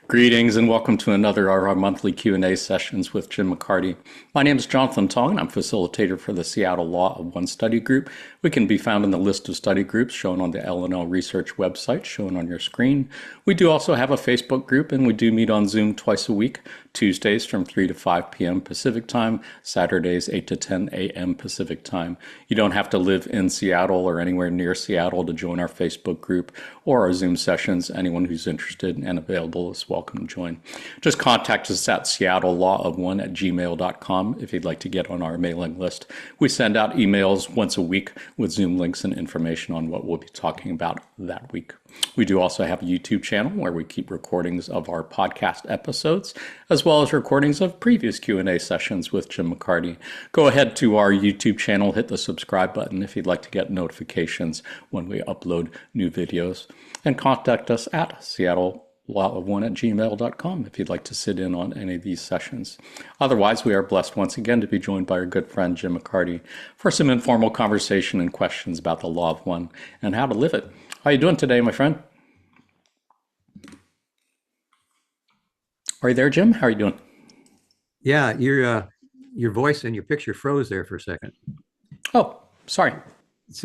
Greetings and welcome to another of our monthly Q&A sessions with Jim McCarty. My name is Jonathan Tong and I'm facilitator for the Seattle Law of One study group. We can be found in the list of study groups shown on the LNL Research website shown on your screen. We do also have a Facebook group and we do meet on Zoom twice a week, Tuesdays from 3 to 5 p.m. Pacific time, Saturdays 8 to 10 a.m. Pacific time. You don't have to live in Seattle or anywhere near Seattle to join our Facebook group or our Zoom sessions. Anyone who's interested and available is welcome to join. Just contact us at seattlelawof1@gmail.com if you'd like to get on our mailing list. We send out emails once a week with Zoom links and information on what we'll be talking about that week. We do also have a YouTube channel where we keep recordings of our podcast episodes, as well as recordings of previous Q&A sessions with Jim McCarty. Go ahead to our YouTube channel, hit the subscribe button if you'd like to get notifications when we upload new videos, and contact us at seattlelawof1@gmail.com if you'd like to sit in on any of these sessions. Otherwise, we are blessed once again to be joined by our good friend Jim McCarty for some informal conversation and questions about the law of one and how to live it. How are you doing today, my friend? Are you there, Jim? How are you doing? Yeah, your voice and your picture froze there for a second. Oh, sorry.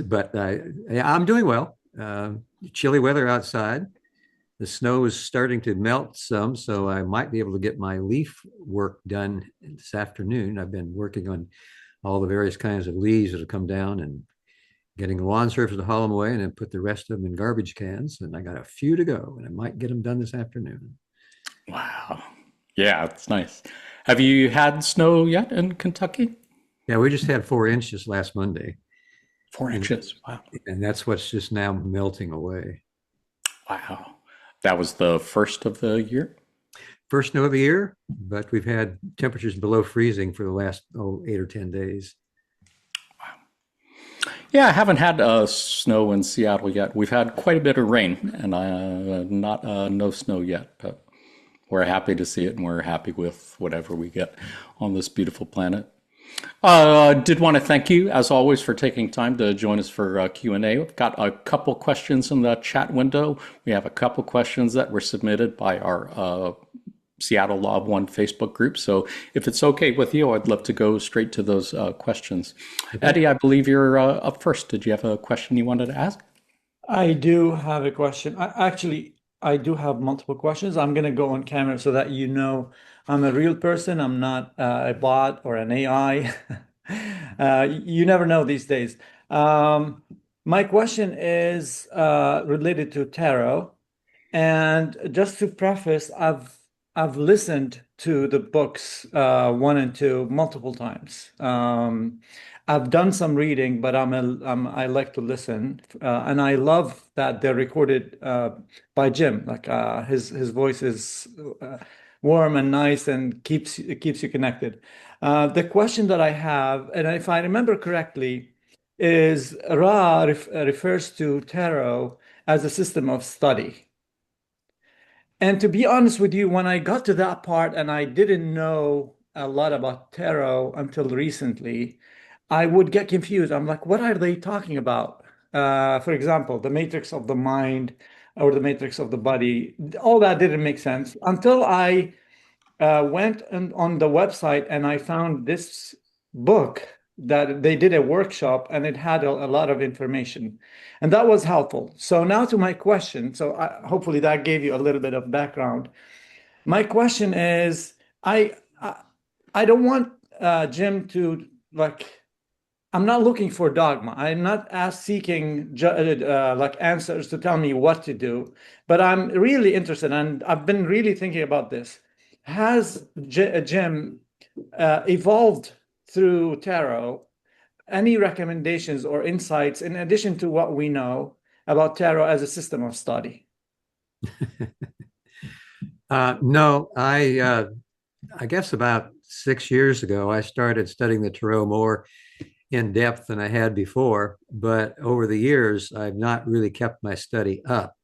But yeah, I'm doing well. Chilly weather outside. The snow is starting to melt some, so I might be able to get my leaf work done this afternoon. I've been working on all the various kinds of leaves that have come down and getting the lawn surface to haul them away and then put the rest of them in garbage cans. And I got a few to go, and I might get them done this afternoon. Wow. Yeah, it's nice. Have you had snow yet in Kentucky? Yeah, we just had 4 inches last Monday. 4 inches. Wow. And that's what's just now melting away. Wow. That was the first of the year? First snow of the year, but we've had temperatures below freezing for the last 8 or 10 days. Yeah, I haven't had snow in Seattle yet. We've had quite a bit of rain and not no snow yet, but we're happy to see it and we're happy with whatever we get on this beautiful planet. Did want to thank you, as always, for taking time to join us for Q&A. We've got a couple questions in the chat window. We have a couple questions that were submitted by our Seattle Law of One Facebook group. So if it's okay with you, I'd love to go straight to those questions. Okay. Eddie, I believe you're up first. Did you have a question you wanted to ask? I do have a question. I do have multiple questions. I'm going to go on camera so that you know I'm a real person. I'm not a bot or an AI. You never know these days. My question is related to tarot. And just to preface, I've listened to the books 1 and 2 multiple times. I've done some reading, but I like to listen, and I love that they're recorded by Jim. Like his voice is warm and nice and keeps you connected. The question that I have, and if I remember correctly, is Ra refers to tarot as a system of study. And to be honest with you, when I got to that part and I didn't know a lot about tarot until recently, I would get confused. I'm like, what are they talking about? For example, the matrix of the mind or the matrix of the body, all that didn't make sense until I went on the website and I found this book that they did a workshop and it had a lot of information. And that was helpful. So now to my question. So hopefully that gave you a little bit of background. My question is, I don't want Jim to I'm not looking for dogma. I'm not seeking answers to tell me what to do, but I'm really interested and I've been really thinking about this. Has Jim evolved through tarot? Any recommendations or insights in addition to what we know about tarot as a system of study? No, I guess about 6 years ago, I started studying the tarot more in depth than I had before, but over the years, I've not really kept my study up.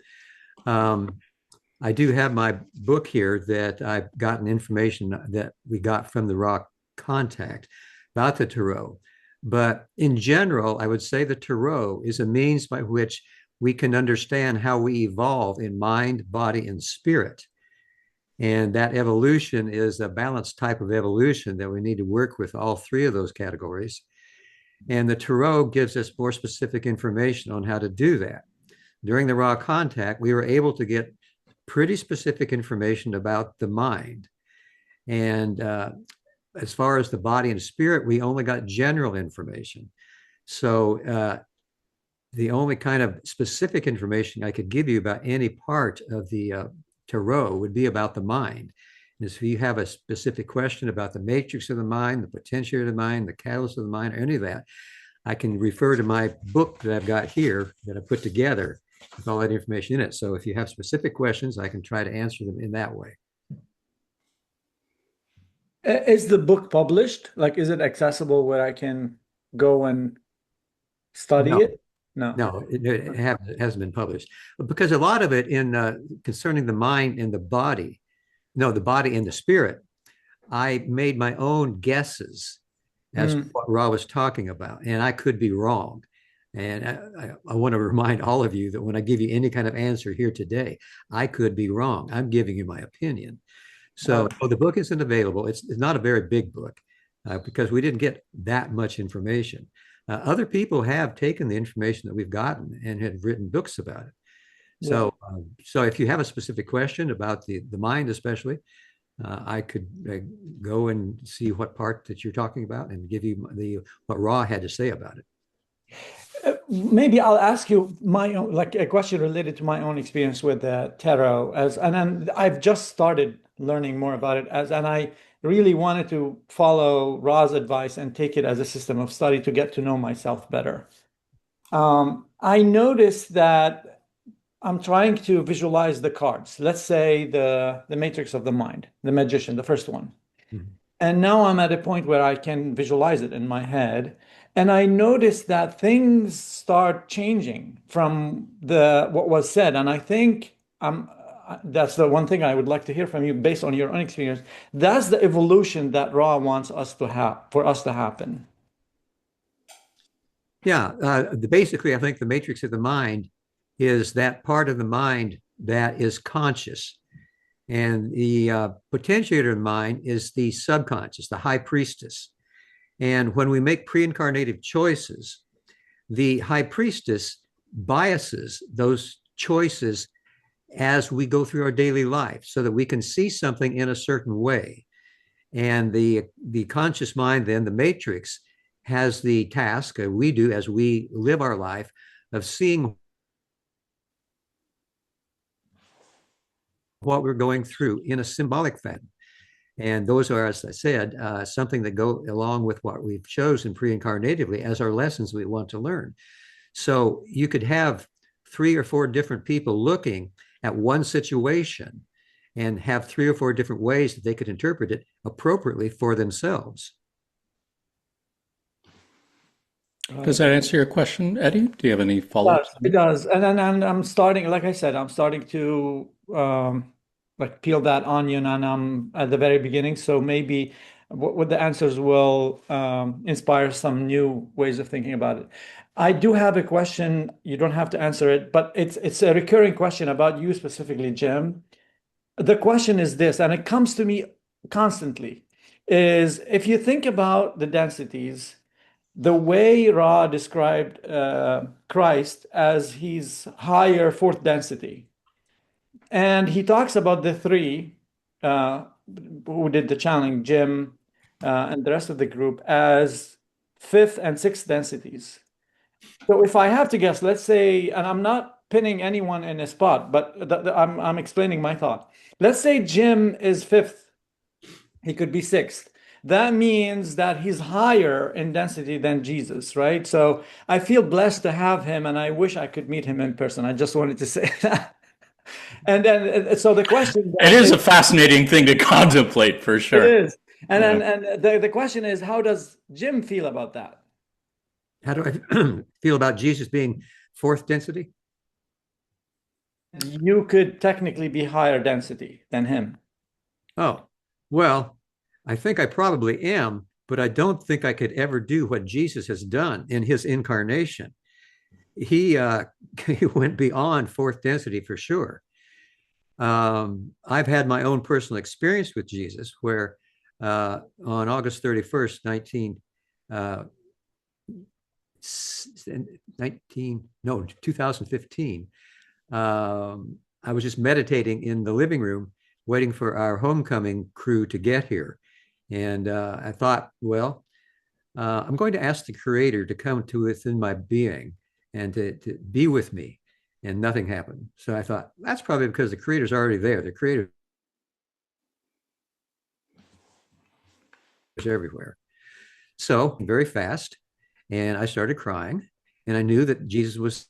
I do have my book here that I've gotten information that we got from the Raw Contact about the tarot. But in general, I would say the tarot is a means by which we can understand how we evolve in mind, body, and spirit. And that evolution is a balanced type of evolution that we need to work with all three of those categories. And the Tarot gives us more specific information on how to do that. During the raw contact, we were able to get pretty specific information about the mind. And as far as the body and spirit, we only got general information. So the only kind of specific information I could give you about any part of the Tarot would be about the mind. And if you have a specific question about the matrix of the mind, the potentiator of the mind, the catalyst of the mind, or any of that, I can refer to my book that I've got here that I put together with all that information in it. So if you have specific questions, I can try to answer them in that way. Is the book published? Like, is it accessible where I can go and study No, it? No. no, it hasn't been published because a lot of it in concerning the mind and the body, no, the body and the spirit, I made my own guesses as to what Ra was talking about, and I could be wrong. And I want to remind all of you that when I give you any kind of answer here today, I could be wrong. I'm giving you my opinion. So the book isn't available. It's not a very big book because we didn't get that much information. Other people have taken the information that we've gotten and have written books about it. So, so if you have a specific question about the mind, especially, I could go and see what part that you're talking about and give you what Ra had to say about it. Maybe I'll ask you my own, like a question related to my own experience with the tarot, and then I've just started learning more about it and I really wanted to follow Ra's advice and take it as a system of study to get to know myself better. I noticed that I'm trying to visualize the cards. Let's say the matrix of the mind, the magician, the first one. Mm-hmm. And now I'm at a point where I can visualize it in my head. And I noticed that things start changing from what was said. And I think that's the one thing I would like to hear from you based on your own experience. That's the evolution that Ra wants us to have, for us to happen. Yeah, basically, I think the matrix of the mind is that part of the mind that is conscious. And the potentiator of the mind is the subconscious, the high priestess. And when we make pre-incarnative choices, the high priestess biases those choices as we go through our daily life so that we can see something in a certain way. And the conscious mind, then the matrix, has the task, we do as we live our life, of seeing what we're going through in a symbolic fashion. And those are, as I said, something that go along with what we've chosen pre-incarnatively as our lessons we want to learn. So you could have 3 or 4 different people looking at one situation and have 3 or 4 different ways that they could interpret it appropriately for themselves. Does that answer your question, Eddie? Do you have any follow-ups? It does. And then I'm starting, like I said, I'm starting to like peel that onion, and I'm at the very beginning. So maybe what the answers will inspire some new ways of thinking about it. I do have a question. You don't have to answer it, but it's a recurring question about you specifically, Jim. The question is this, and it comes to me constantly, is if you think about the densities, the way Ra described Christ as he's higher fourth density. And he talks about the 3 who did the challenge, Jim and the rest of the group, as 5th and 6th densities. So if I have to guess, let's say, and I'm not pinning anyone in a spot, but I'm explaining my thought. Let's say Jim is 5th. He could be 6th. That means that he's higher in density than Jesus, right? So I feel blessed to have him, and I wish I could meet him in person. I just wanted to say that. And then, so the question... It is a fascinating thing to contemplate, for sure. It is. And the question is, how does Jim feel about that? How do I feel about Jesus being 4th density? You could technically be higher density than him. Oh, well, I think I probably am, but I don't think I could ever do what Jesus has done in his incarnation. He went beyond 4th density for sure. I've had my own personal experience with Jesus where on August 31st, 2015, I was just meditating in the living room, waiting for our homecoming crew to get here. And I thought, well, I'm going to ask the creator to come to within my being and to be with me. And nothing happened. So I thought, that's probably because the creator's already there. The creator is everywhere. So very fast. And I started crying. And I knew that Jesus was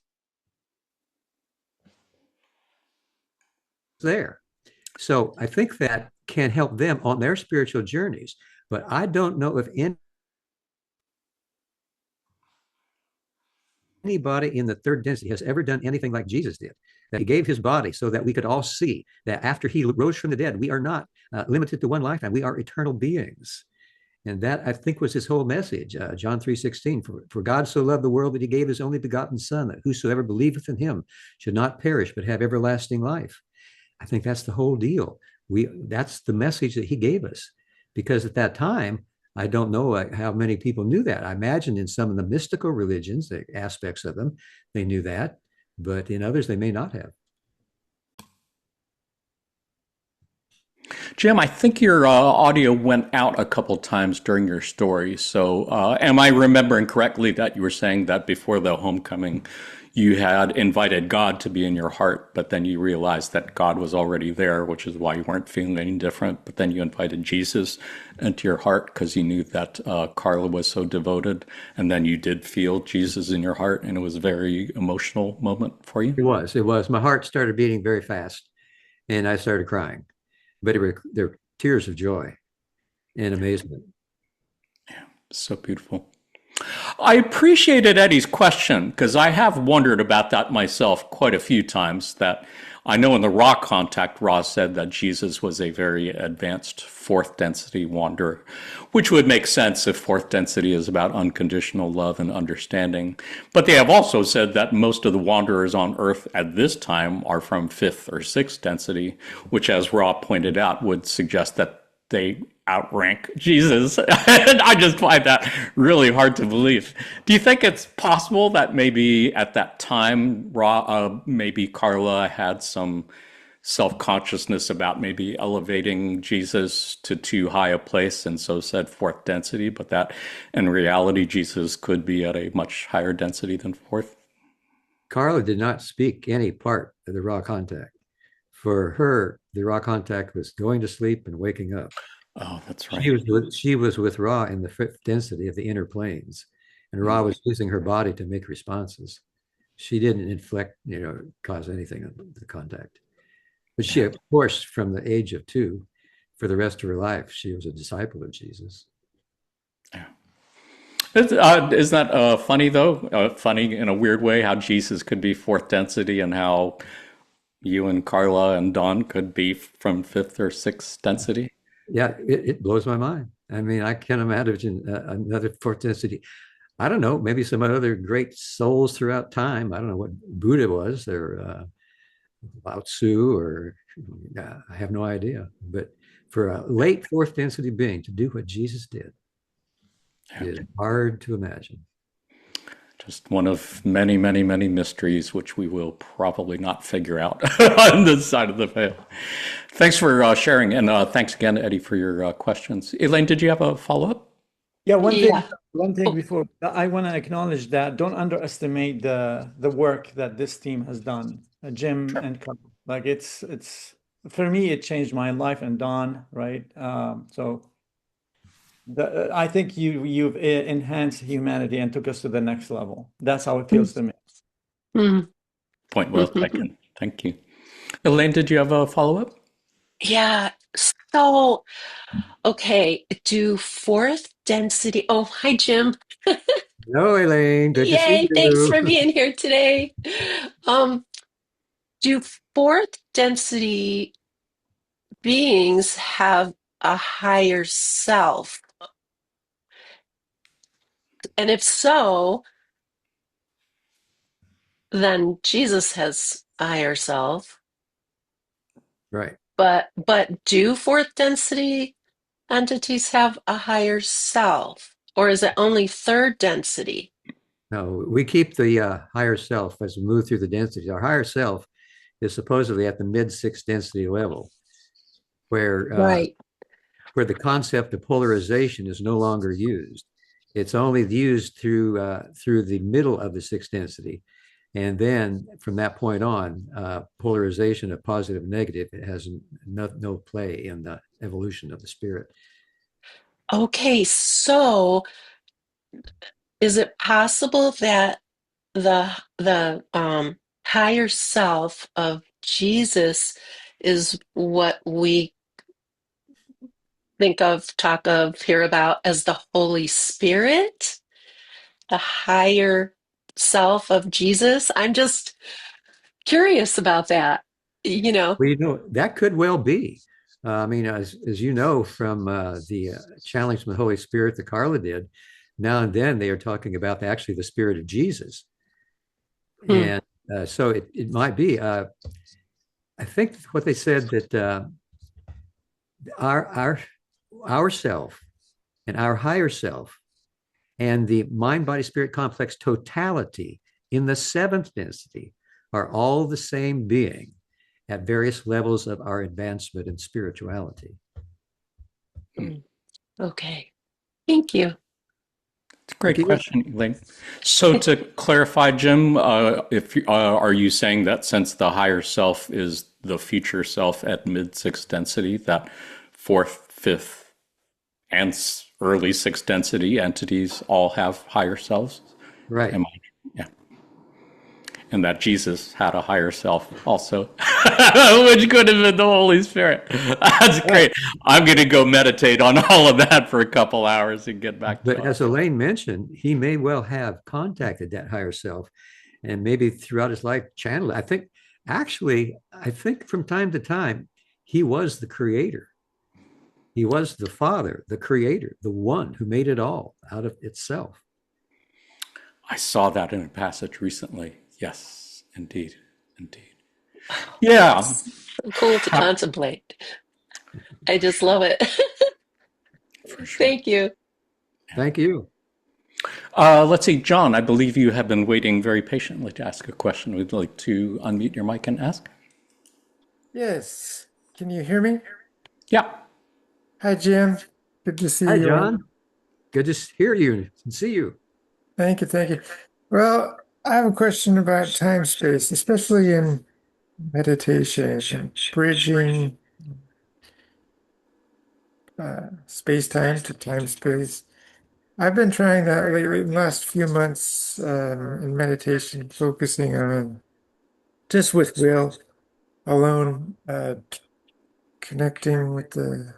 there. So I think that can help them on their spiritual journeys. But I don't know if anybody in the third density has ever done anything like Jesus did. That he gave his body so that we could all see that after he rose from the dead, we are not limited to one lifetime. We are eternal beings. And that, I think, was his whole message. John 3:16, for God so loved the world that he gave his only begotten son, that whosoever believeth in him should not perish, but have everlasting life. I think that's the whole deal. That's the message that he gave us. Because at that time, I don't know how many people knew that. I imagine in some of the mystical religions, the aspects of them, they knew that, but in others, they may not have. Jim, I think your audio went out a couple times during your story. So, am I remembering correctly that you were saying that before the homecoming, you had invited God to be in your heart, but then you realized that God was already there, which is why you weren't feeling any different. But then you invited Jesus into your heart because you knew that Carla was so devoted, and then you did feel Jesus in your heart, and it was a very emotional moment for you. It was. It was. My heart started beating very fast, and I started crying. But there were tears of joy and amazement. So beautiful. I appreciated Eddie's question because I have wondered about that myself quite a few times. That I know in the raw contact, Ross said that Jesus was a very advanced fourth density wanderer, which would make sense if fourth density is about unconditional love and understanding. But they have also said that most of the wanderers on Earth at this time are from fifth or sixth density, which, as Ra pointed out, would suggest that they outrank Jesus. And I just find that really hard to believe. Do you think it's possible that maybe at that time, maybe Carla had some self-consciousness about maybe elevating Jesus to too high a place and so said fourth density, but that in reality, Jesus could be at a much higher density than fourth? Carla did not speak any part of the raw contact. For her, the raw contact was going to sleep and waking up. Oh, that's She right. was with Ra in the fifth density of the inner planes, and Ra was using her body to make responses. She didn't inflict, cause anything on the contact. But she, Yeah. of course, from the age of 2, for the rest of her life, she was a disciple of Jesus. Yeah. Isn't that funny though? Funny in a weird way how Jesus could be fourth density and how you and Carla and Don could be from fifth or sixth density. Yeah, it blows my mind. I mean, I can't imagine another fourth density. I don't know, maybe some other great souls throughout time. I don't know what Buddha was, or Lao Tzu, or I have no idea. But for a late fourth density being to do what Jesus did Yeah. is hard to imagine. Just one of many, many, many mysteries which we will probably not figure out on this side of the veil. Thanks for sharing, and thanks again, Eddie, for your questions. Elaine, did you have a follow up? Yeah, Yeah. one thing Oh, before I want to acknowledge that don't underestimate the work that this team has done, Jim Sure. and Carl. Like it's for me, it changed my life and Don, right? So I think you've enhanced humanity and took us to the next level. That's how it feels to me. mm. Point well taken. Thank you. Elaine, did you have a follow up? Yeah. So, okay, do fourth density. Oh, hi, Jim. No, Elaine, good to see Yay, thanks you. for being here today. Um, do fourth density beings have a higher self? And if so, then Jesus has a higher self. Right. But do fourth density entities have a higher self, or is it only third density? No, we keep the higher self as we move through the densities. Our higher self is supposedly at the mid sixth density level, where Right. where the concept of polarization is no longer used. It's only used through the middle of the sixth density, and then from that point on, polarization of positive and negative has no play in the evolution of the spirit. Okay, so is it possible that the higher self of Jesus is what we think of, talk of, hear about as the Holy Spirit, the higher self of Jesus? I'm just curious about that. You know, Well, that could well be. I mean, as you know from the challenge from the Holy Spirit that Carla did, now and then they are talking about actually the Spirit of Jesus, hmm, and so it might be. I think what they said that our our our self and our higher self and the mind body spirit complex totality in the seventh density are all the same being at various levels of our advancement in spirituality. hmm, okay. Thank you. It's a Thank great you. question, Elaine. So to clarify, Jim, if are you saying that since the higher self is the future self at mid sixth density, that fourth, fifth, and early sixth density entities all have higher selves? Right. Am I? Yeah. And that Jesus had a higher self also, which could have been the Holy Spirit. That's Well, great. I'm going to go meditate on all of that for a couple hours and get back to but it. as Elaine mentioned, he may well have contacted that higher self and maybe throughout his life channeled. I think from time to time, he was the creator. He was the father, the creator, the one who made it all out of itself. I saw that in a passage recently. Yes, indeed. Indeed. Yeah. So cool to contemplate. I just love it. For sure. Thank you. Thank you. Let's see, John, I believe you have been waiting very patiently to ask a question. We'd like to unmute your mic and ask. Yes. Can you hear me? Yeah. Hi, Jim. Good to see Hi, you all. John. Good to hear you and see you. Thank you. Thank you. Well, I have a question about time space, especially in meditation and bridging space time to time space. I've been trying that lately in the last few months in meditation, focusing on just with will alone, connecting with the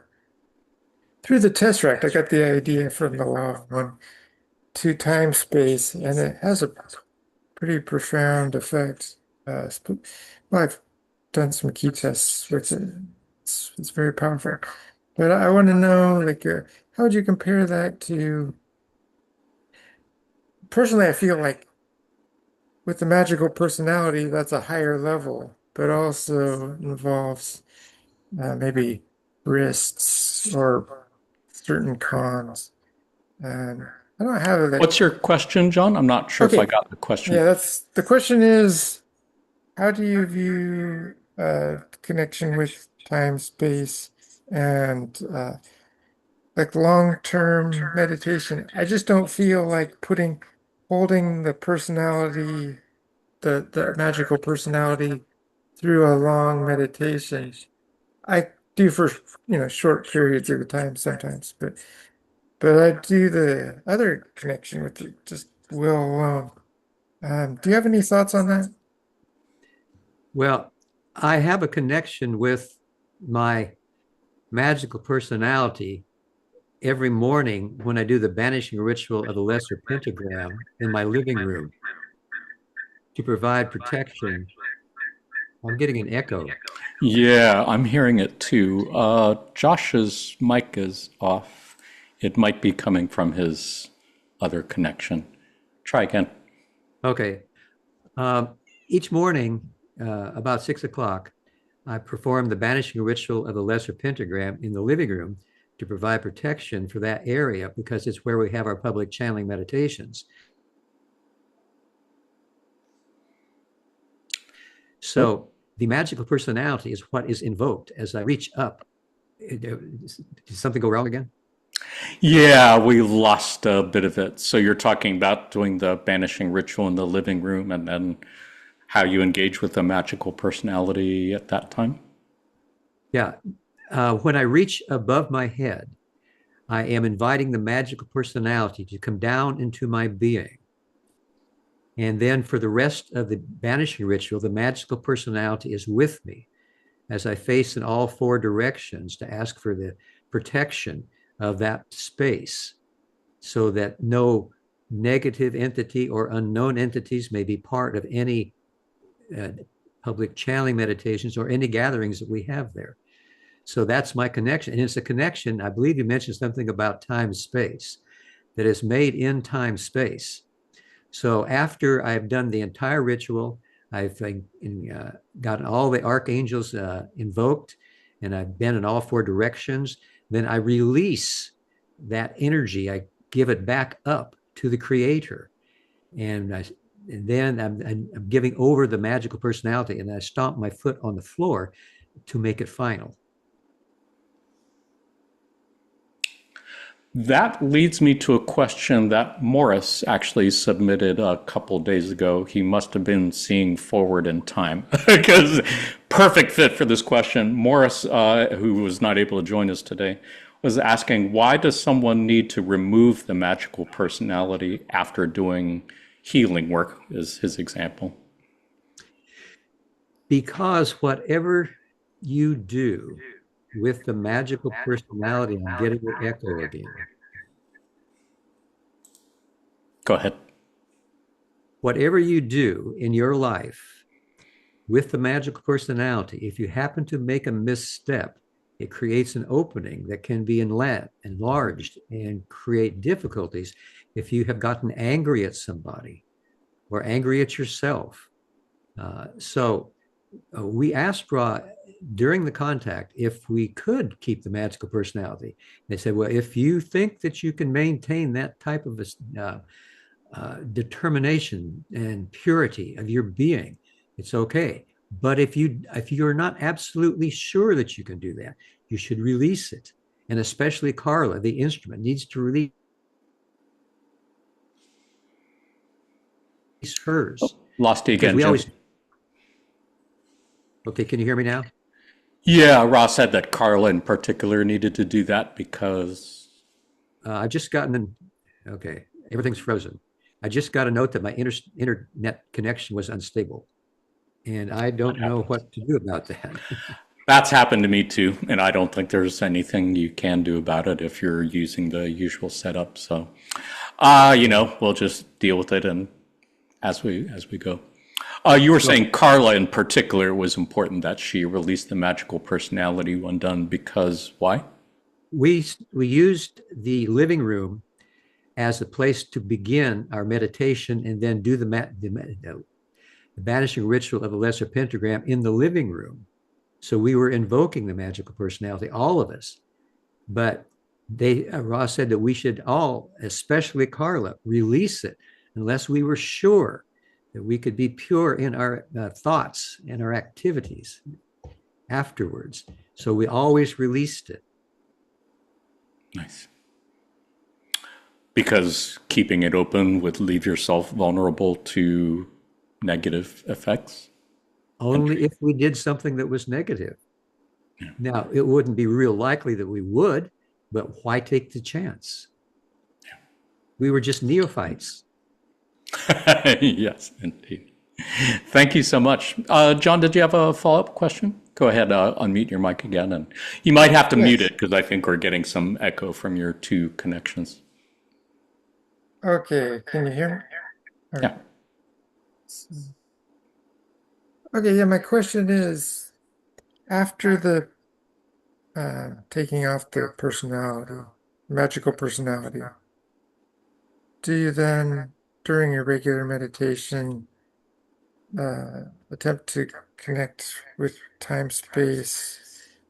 through the tesseract. I got the idea from the law of one to time space, and it has a pretty profound effect. Well, I've done some key tests with it. It's very powerful. But I want to know, like, how would you compare that to? Personally, I feel like with the magical personality, that's a higher level, but also involves maybe risks or certain cons. And I don't have it. What's your question, John? I'm not sure if I Okay, got the question. yeah, that's the question is. How do you view connection with time, space, and like long-term meditation? I just don't feel like holding the personality, the magical personality through a long meditation. I do for, short periods of time sometimes, but I do the other connection with just will alone. Do you have any thoughts on that? Well, I have a connection with my magical personality every morning when I do the banishing ritual of the lesser pentagram in my living room to provide protection. I'm getting an echo. Yeah, I'm hearing it too. Josh's mic is off. It might be coming from his other connection. Try again. Okay. Each morning, about 6 o'clock, I perform the banishing ritual of the lesser pentagram in the living room to provide protection for that area because it's where we have our public channeling meditations. So the magical personality is what is invoked as I reach up. Did something go wrong again? Yeah, we lost a bit of it. So you're talking about doing the banishing ritual in the living room and then how you engage with the magical personality at that time? Yeah. When I reach above my head, I am inviting the magical personality to come down into my being. And then for the rest of the banishing ritual, the magical personality is with me as I face in all four directions to ask for the protection of that space so that no negative entity or unknown entities may be part of any uh, public channeling meditations or any gatherings that we have there. So that's my connection. And it's a connection, I believe you mentioned something about time space, that is made in time space. So after I've done the entire ritual, I've gotten all the archangels invoked, and I've been in all four directions. Then I release that energy. I give it back up to the creator. And then I'm giving over the magical personality, and I stomp my foot on the floor to make it final. That leads me to a question that Morris actually submitted a couple days ago. He must have been seeing forward in time because perfect fit for this question. Morris, who was not able to join us today, was asking, why does someone need to remove the magical personality after doing healing work, is his example. Because whatever you do with the magical personality, I'm getting the echo again. Go ahead. Whatever you do in your life with the magical personality, if you happen to make a misstep, it creates an opening that can be enlarged and create difficulties if you have gotten angry at somebody or angry at yourself. We asked Ra during the contact if we could keep the magical personality. They said, well, if you think that you can maintain that type of determination and purity of your being, it's okay. But if you're not absolutely sure that you can do that, you should release it. And especially Carla, the instrument, needs to release hers. Lost you Because again, we Jim. always, okay, can you hear me now? Yeah, Ross said that Carla in particular needed to do that because. I've just gotten, okay, everything's frozen. I just got a note that my internet connection was unstable. And I don't know what to do about that. That's happened to me too, and I don't think there's anything you can do about it if you're using the usual setup. So, we'll just deal with it and as we go. You were saying Carla in particular, it was important that she released the magical personality when done because why? We used the living room as a place to begin our meditation and then do the banishing ritual of the lesser pentagram in the living room. So we were invoking the magical personality, all of us. But Ross said that we should all, especially Carla, release it unless we were sure that we could be pure in our thoughts and our activities afterwards. So we always released it. Nice. Because keeping it open would leave yourself vulnerable to negative effects? Only if we did something that was negative. Yeah. Now, it wouldn't be real likely that we would, but why take the chance? Yeah. We were just neophytes. Yes, indeed. Thank you so much. John, did you have a follow-up question? Go ahead, unmute your mic again. And you might have to mute it because I think we're getting some echo from your two connections. Okay, can you hear me? Yeah. Okay, yeah, my question is, after the taking off the personality, magical personality, do you then, during your regular meditation, attempt to connect with time space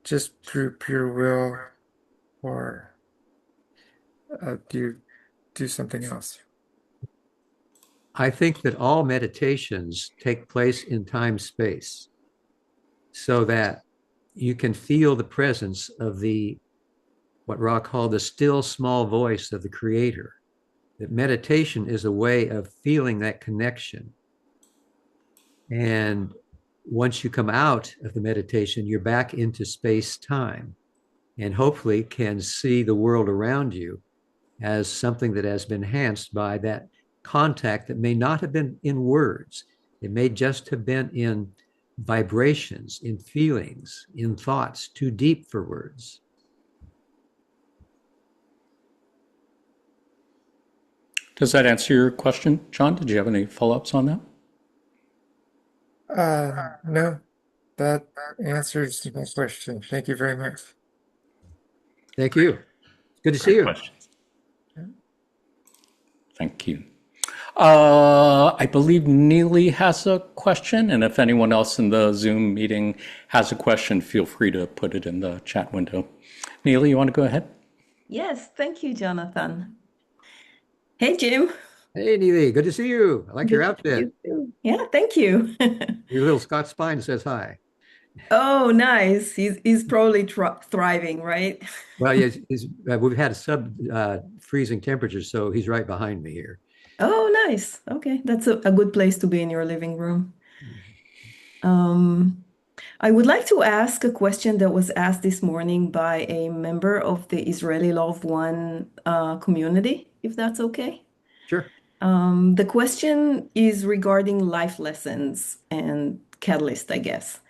just through pure will, or do you do something else? I think that all meditations take place in time space so that you can feel the presence of the what Ra called the still small voice of the creator. That meditation is a way of feeling that connection. And once you come out of the meditation, you're back into space time and hopefully can see the world around you as something that has been enhanced by that contact that may not have been in words. It may just have been in vibrations, in feelings, in thoughts too deep for words. Does that answer your question, John? Did you have any follow-ups on that? No, that answers my question. Thank you very much. Thank you. Good to see you. Questions. Thank you. I believe Neely has a question, and if anyone else in the Zoom meeting has a question, feel free to put it in the chat window. Neely, you want to go ahead? Yes, thank you, Jonathan. Hey, Jim. Hey, Neely, good to see you. I like your Good to see outfit. you too. Yeah, thank you. Your little Scott Spine says hi. Oh, nice. He's probably thriving, right? Well, yes, we've had sub freezing temperatures, so he's right behind me here. Oh, nice. Okay, that's a good place to be in your living room. I would like to ask a question that was asked this morning by a member of the Israeli Law of One community, if that's okay. Sure. The question is regarding life lessons and catalyst, I guess.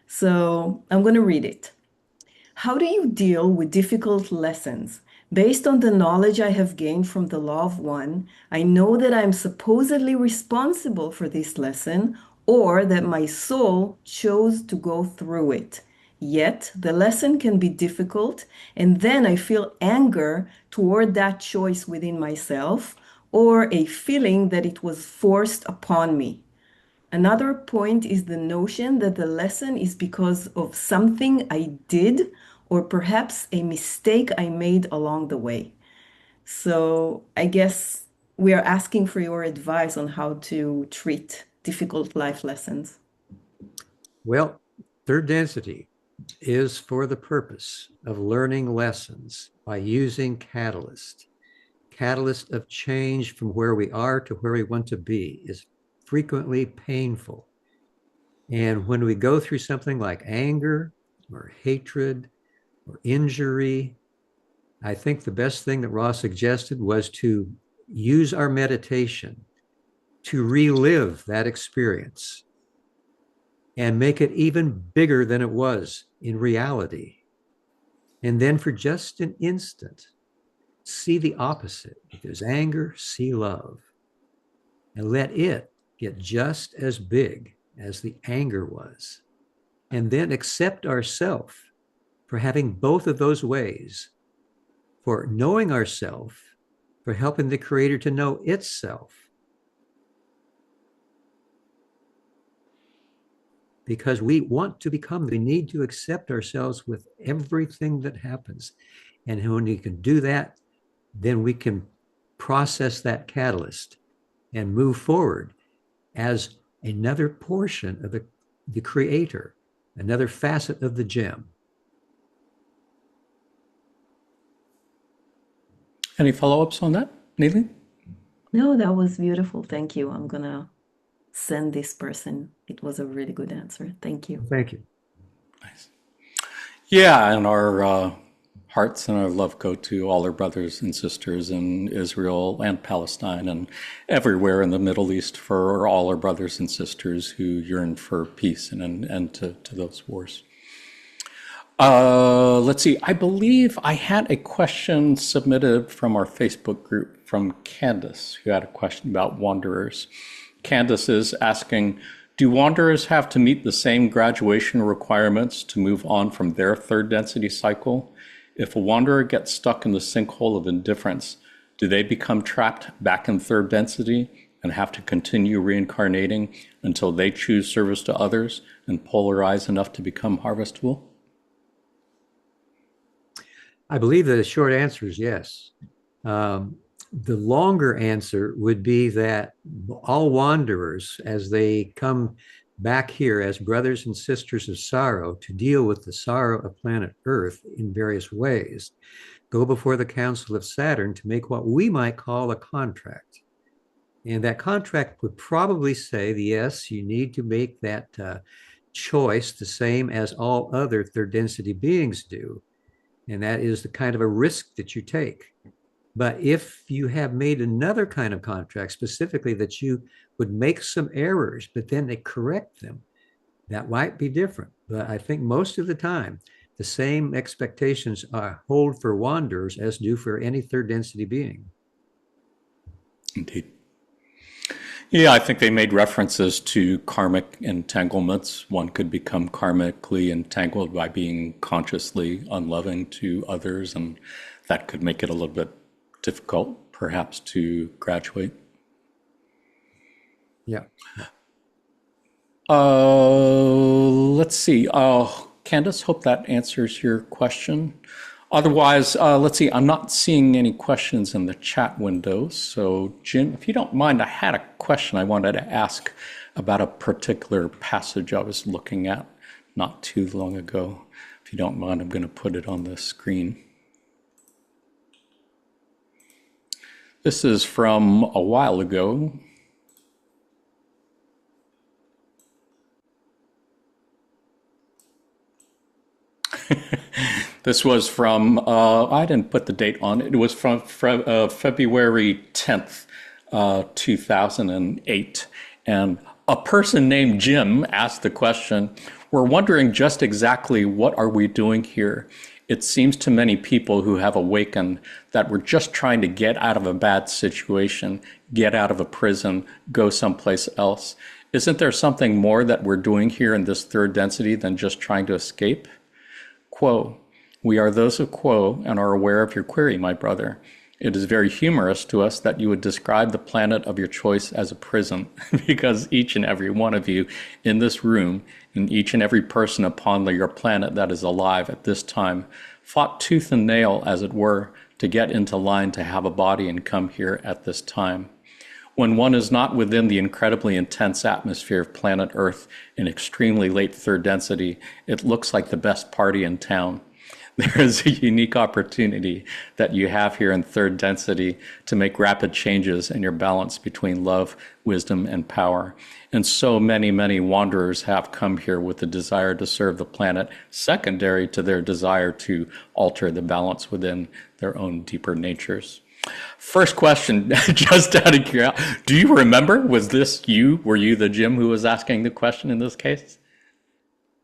So I'm going to read it. How do you deal with difficult lessons? Based on the knowledge I have gained from the Law of One, I know that I am supposedly responsible for this lesson or that my soul chose to go through it. Yet the lesson can be difficult, and then I feel anger toward that choice within myself or a feeling that it was forced upon me. Another point is the notion that the lesson is because of something I did or perhaps a mistake I made along the way. So I guess we are asking for your advice on how to treat difficult life lessons. Well, third density is for the purpose of learning lessons by using catalyst. Catalyst of change from where we are to where we want to be is frequently painful. And when we go through something like anger or hatred or injury, I think the best thing that Ross suggested was to use our meditation to relive that experience and make it even bigger than it was in reality. And then for just an instant, see the opposite. If there's anger, see love. And let it get just as big as the anger was. And then accept ourselves for having both of those ways, for knowing ourselves, for helping the Creator to know itself. Because we want to become, we need to accept ourselves with everything that happens. And when we can do that, then we can process that catalyst and move forward as another portion of the Creator, another facet of the gem. Any follow-ups on that, Neely? No, that was beautiful. Thank you. I'm going to send this person. It was a really good answer. Thank you. Thank you. Nice. Yeah, and our hearts and our love go to all our brothers and sisters in Israel and Palestine and everywhere in the Middle East, for all our brothers and sisters who yearn for peace and an end to those wars. Let's see. I believe I had a question submitted from our Facebook group from Candace, who had a question about wanderers. Candace is asking, do wanderers have to meet the same graduation requirements to move on from their third density cycle? If a wanderer gets stuck in the sinkhole of indifference, do they become trapped back in third density and have to continue reincarnating until they choose service to others and polarize enough to become harvestable? I believe that the short answer is yes. The longer answer would be that all wanderers, as they come back here as brothers and sisters of sorrow to deal with the sorrow of planet Earth in various ways, go before the Council of Saturn to make what we might call a contract. And that contract would probably say, yes, you need to make that choice the same as all other third density beings do. And that is the kind of a risk that you take. But if you have made another kind of contract, specifically that you would make some errors, but then they correct them, that might be different. But I think most of the time, the same expectations hold for wanderers as do for any third density being. Indeed. Yeah, I think they made references to karmic entanglements. One could become karmically entangled by being consciously unloving to others, and that could make it a little bit difficult, perhaps, to graduate. Yeah. Let's see. Candace, hope that answers your question. Otherwise, let's see, I'm not seeing any questions in the chat window. So, Jim, if you don't mind, I had a question I wanted to ask about a particular passage I was looking at not too long ago. If you don't mind, I'm going to put it on the screen. This is from a while ago. This was from, I didn't put the date on it. It was from February 10th, 2008. And a person named Jim asked the question, we're wondering just exactly what are we doing here? It seems to many people who have awakened that we're just trying to get out of a bad situation, get out of a prison, go someplace else. Isn't there something more that we're doing here in this third density than just trying to escape? Quo. We are those of Quo and are aware of your query, my brother. It is very humorous to us that you would describe the planet of your choice as a prison, because each and every one of you in this room, and each and every person upon your planet that is alive at this time, fought tooth and nail, as it were, to get into line to have a body and come here at this time. When one is not within the incredibly intense atmosphere of planet Earth in extremely late third density, it looks like the best party in town. There is a unique opportunity that you have here in third density to make rapid changes in your balance between love, wisdom, and power. And so many, many wanderers have come here with the desire to serve the planet, secondary to their desire to alter the balance within their own deeper natures. First question, just out of curiosity, do you remember, was this you? Were you the Jim who was asking the question in this case?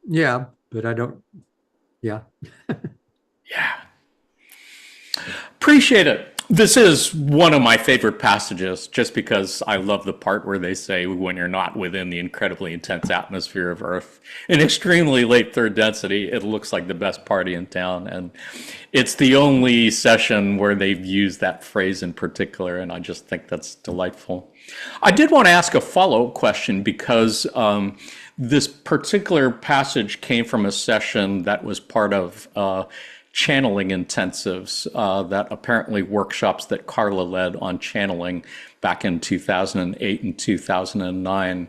Yeah, but I don't, yeah. Yeah. Appreciate it. This is one of my favorite passages, just because I love the part where they say when you're not within the incredibly intense atmosphere of Earth, in extremely late third density, it looks like the best party in town. And it's the only session where they've used that phrase in particular, and I just think that's delightful. I did want to ask a follow-up question because this particular passage came from a session that was part of channeling intensives, that apparently workshops that Carla led on channeling back in 2008 and 2009.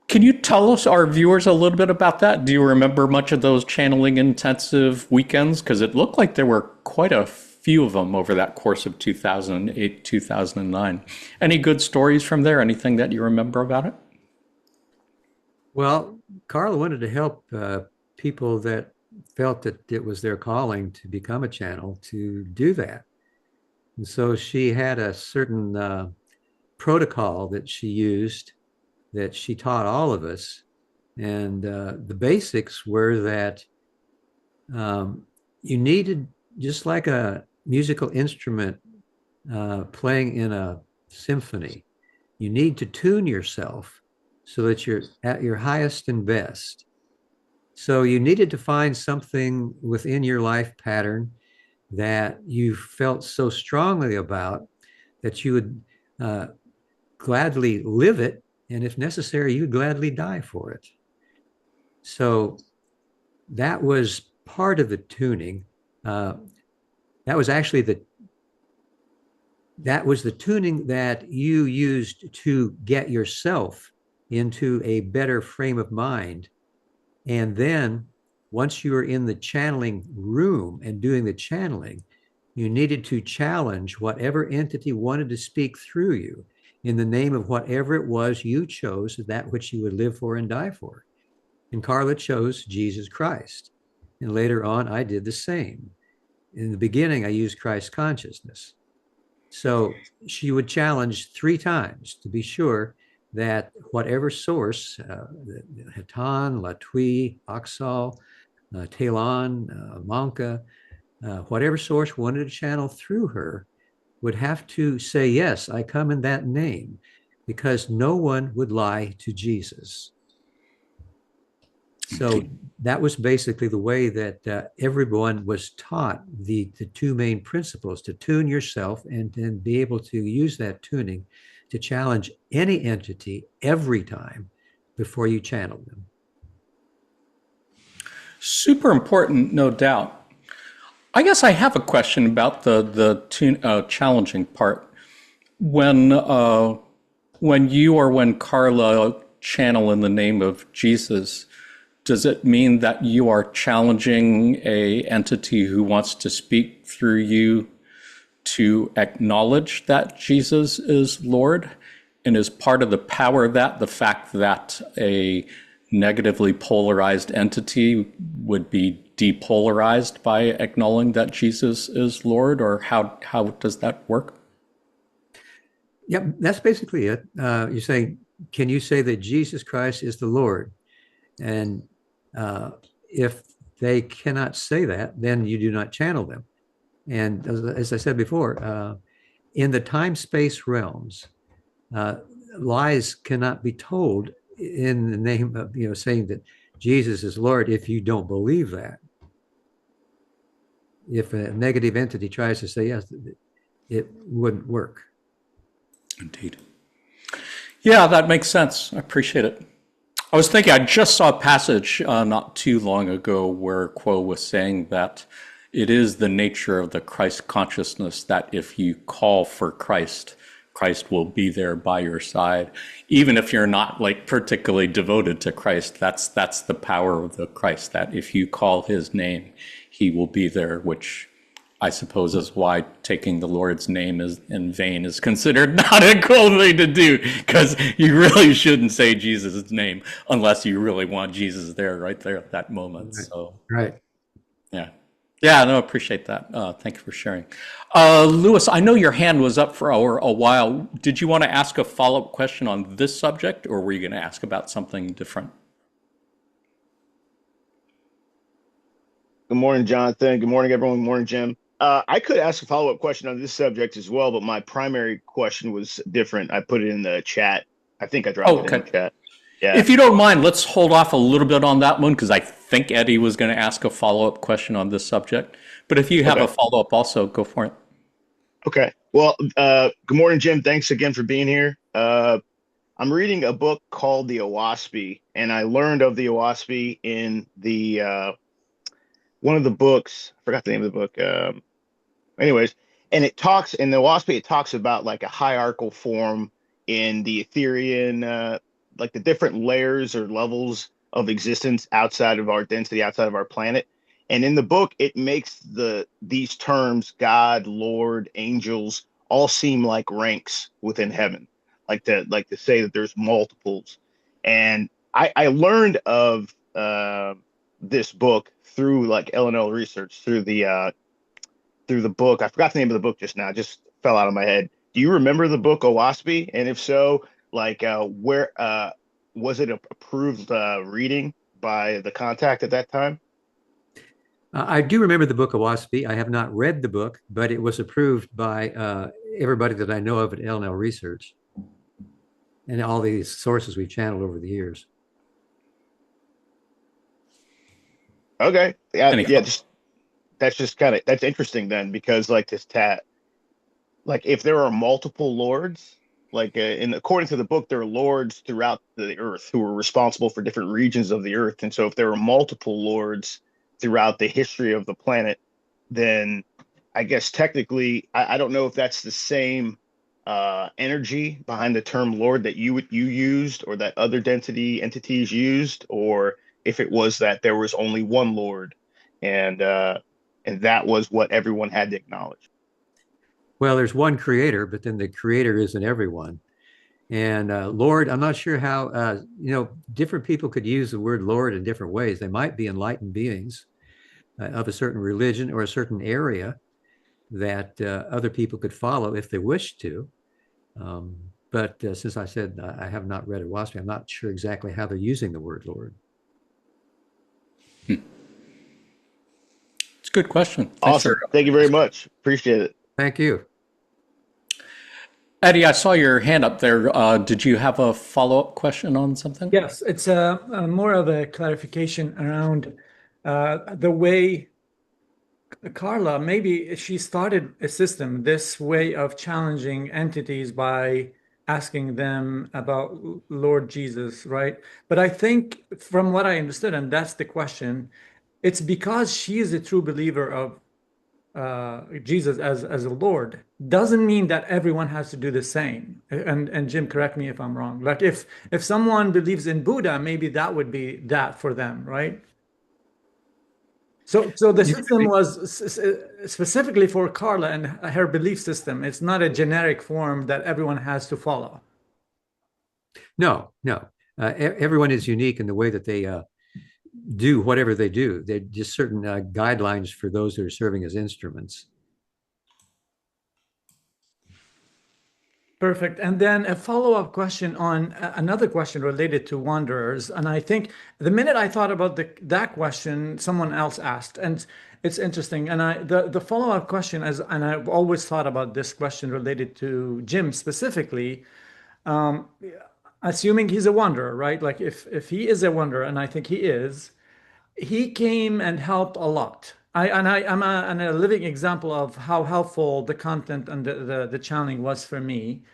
Can you tell us, our viewers, a little bit about that? Do you remember much of those channeling intensive weekends? Because it looked like there were quite a few of them over that course of 2008, 2009. Any good stories from there? Anything that you remember about it? Well, Carla wanted to help people that felt that it was their calling to become a channel to do that. And so she had a certain protocol that she used that she taught all of us. And the basics were that you needed, just like a musical instrument playing in a symphony, you need to tune yourself so that you're at your highest and best. So you needed to find something within your life pattern that you felt so strongly about that you would gladly live it, and if necessary, you'd gladly die for it. So that was part of the tuning. That was actually the tuning that you used to get yourself into a better frame of mind. And then once you were in the channeling room and doing the channeling, you needed to challenge whatever entity wanted to speak through you in the name of whatever it was you chose, that which you would live for and die for. And Carla chose Jesus Christ. And later on, I did the same. In the beginning, I used Christ consciousness. So she would challenge 3 times to be sure that whatever source, Hatan, Latwi, Oxal, Talon, Manka, whatever source wanted to channel through her would have to say, yes, I come in that name, because no one would lie to Jesus. So that was basically the way that everyone was taught the 2 main principles: to tune yourself and then be able to use that tuning to challenge any entity every time before you channel them. Super important, no doubt. I guess I have a question about the challenging part. When you or when Carla channel in the name of Jesus, does it mean that you are challenging a entity who wants to speak through you to acknowledge that Jesus is Lord? And is part of the power of that the fact that a negatively polarized entity would be depolarized by acknowledging that Jesus is Lord? Or how does that work? Yep, that's basically it. You're saying, can you say that Jesus Christ is the Lord? And if they cannot say that, then you do not channel them. And as I said before, in the time-space realms, lies cannot be told in the name of, saying that Jesus is Lord if you don't believe that. If a negative entity tries to say yes, it wouldn't work. Indeed. Yeah, that makes sense. I appreciate it. I was thinking, I just saw a passage not too long ago where Quo was saying that it is the nature of the Christ consciousness that if you call for Christ, Christ will be there by your side. Even if you're not like particularly devoted to Christ, that's the power of the Christ, that if you call his name, he will be there, which I suppose is why taking the Lord's name in vain is considered not a cool thing to do, because you really shouldn't say Jesus' name unless you really want Jesus right there at that moment. Right. So, Right. yeah. Yeah, no, appreciate that. Thank you for sharing. Louis, I know your hand was up for a while. Did you want to ask a follow-up question on this subject, or were you going to ask about something different? Good morning, Jonathan. Good morning, everyone. Good morning, Jim. I could ask a follow-up question on this subject as well, but my primary question was different. I put it in the chat. I think I dropped it in the chat. Yeah. If you don't mind, let's hold off a little bit on that one, because I think Eddie was going to ask a follow-up question on this subject. But if you have a follow-up also, go for it. Okay. Well, good morning, Jim. Thanks again for being here. I'm reading a book called the Oahspe, and I learned of the Oahspe in the one of the books. I forgot the name of the book. Anyways, and it talks in the Oahspe, it talks about like a hierarchical form in the Etherean, like the different layers or levels of existence outside of our density, outside of our planet. And in the book, it makes these terms, God, Lord, angels, all seem like ranks within heaven, like to say that there's multiples. And I learned of this book through like L&L research, through the book. I forgot the name of the book just now, just fell out of my head. Do you remember the book Oahspe? And if so, like where was it approved reading by the contact at that time? I do remember the book of Oahspe. I have not read the book, but it was approved by everybody that I know of at L&L Research and all these sources we've channeled over the years. Okay. Yeah. That's interesting then, because like if there are multiple lords, according to the book, there are lords throughout the earth who are responsible for different regions of the earth. And so if there are multiple lords throughout the history of the planet, then I guess technically, I don't know if that's the same energy behind the term Lord that you used, or that other entities used, or if it was that there was only one Lord, and that was what everyone had to acknowledge. Well, there's one creator, but then the creator isn't everyone. And Lord, I'm not sure how, different people could use the word Lord in different ways. They might be enlightened beings of a certain religion or a certain area that other people could follow if they wished to. But since I said I have not read Oahspe, I'm not sure exactly how they're using the word Lord. It's a good question. Thanks Awesome. Thank you very much. Appreciate it. Thank you. Eddie, I saw your hand up there. Did you have a follow-up question on something? Yes, it's more of a clarification around the way Carla, maybe she started a system, this way of challenging entities by asking them about Lord Jesus, right? But I think from what I understood, and that's the question, it's because she is a true believer of Jesus as a Lord, doesn't mean that everyone has to do the same. And Jim, correct me if I'm wrong. Like if someone believes in Buddha, maybe that would be that for them, right? So the system was specifically for Carla and her belief system. It's not a generic form that everyone has to follow. No. Everyone is unique in the way that they do whatever they do. They're just certain guidelines for those that are serving as instruments. Perfect. And then a follow-up question on another question related to wanderers. And I think the minute I thought about that question, someone else asked, and it's interesting. And the follow-up question is, and I've always thought about this question related to Jim specifically, assuming he's a wanderer, right? Like if he is a wanderer, and I think he came and helped a lot. I'm a living example of how helpful the content and the channeling was for me.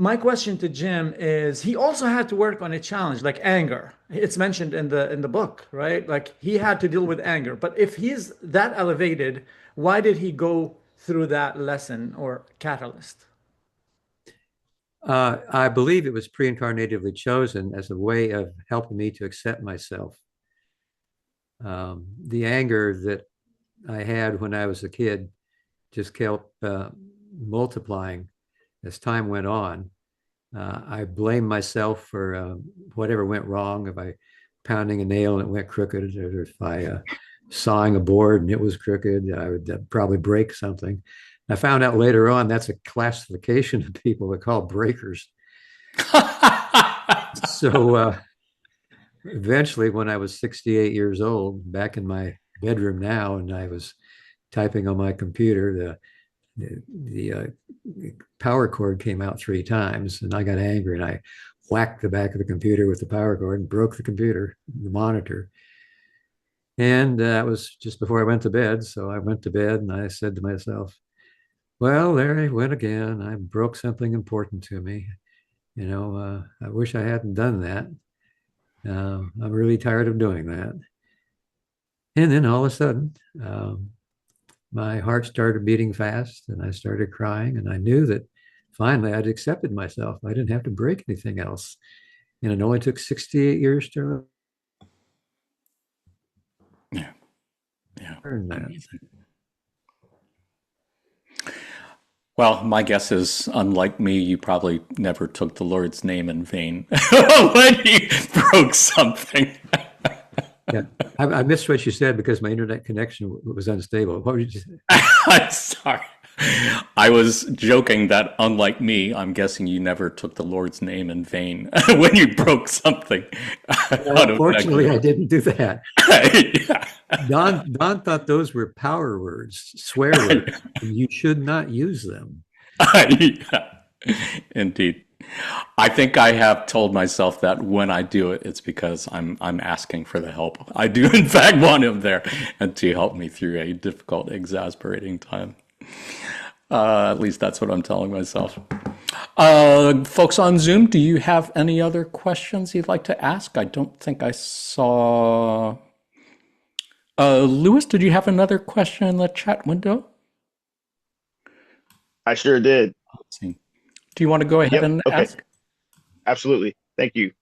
My question to Jim is, he also had to work on a challenge like anger. It's mentioned in the book, right? Like he had to deal with anger. But if he's that elevated, why did he go through that lesson or catalyst? I believe it was pre-incarnatively chosen as a way of helping me to accept myself. The anger that I had when I was a kid just kept multiplying as time went on. I blamed myself for whatever went wrong. If I pounding a nail and it went crooked, or if I sawing a board and it was crooked, I would probably break something. I found out later on that's a classification of people they call breakers. So eventually, when I was 68 years old, back in my bedroom now, and I was typing on my computer, the power cord came out 3 times, and I got angry and I whacked the back of the computer with the power cord and broke the computer, the monitor. And that was just before I went to bed. So I went to bed and I said to myself, well, there I went again. I broke something important to me. I wish I hadn't done that. I'm really tired of doing that. And then all of a sudden, my heart started beating fast and I started crying. And I knew that finally I'd accepted myself. I didn't have to break anything else. And it only took 68 years to learn that. Well, my guess is, unlike me, you probably never took the Lord's name in vain when you broke something. Yeah, I missed what you said because my internet connection was unstable. What did you say? I'm sorry. I was joking that, unlike me, I'm guessing you never took the Lord's name in vain when you broke something. Unfortunately, I didn't do that. Yeah. Don thought those were power words, swear words, and you should not use them. Yeah. Indeed. I think I have told myself that when I do it, it's because I'm asking for the help. I do, in fact, want him there and to help me through a difficult, exasperating time. At least that's what I'm telling myself. Folks on Zoom, do you have any other questions you'd like to ask? I don't think I saw. Lewis, did you have another question in the chat window? I sure did. Let's see. Do you want to go ahead Yep. and Okay. ask? Absolutely. Thank you.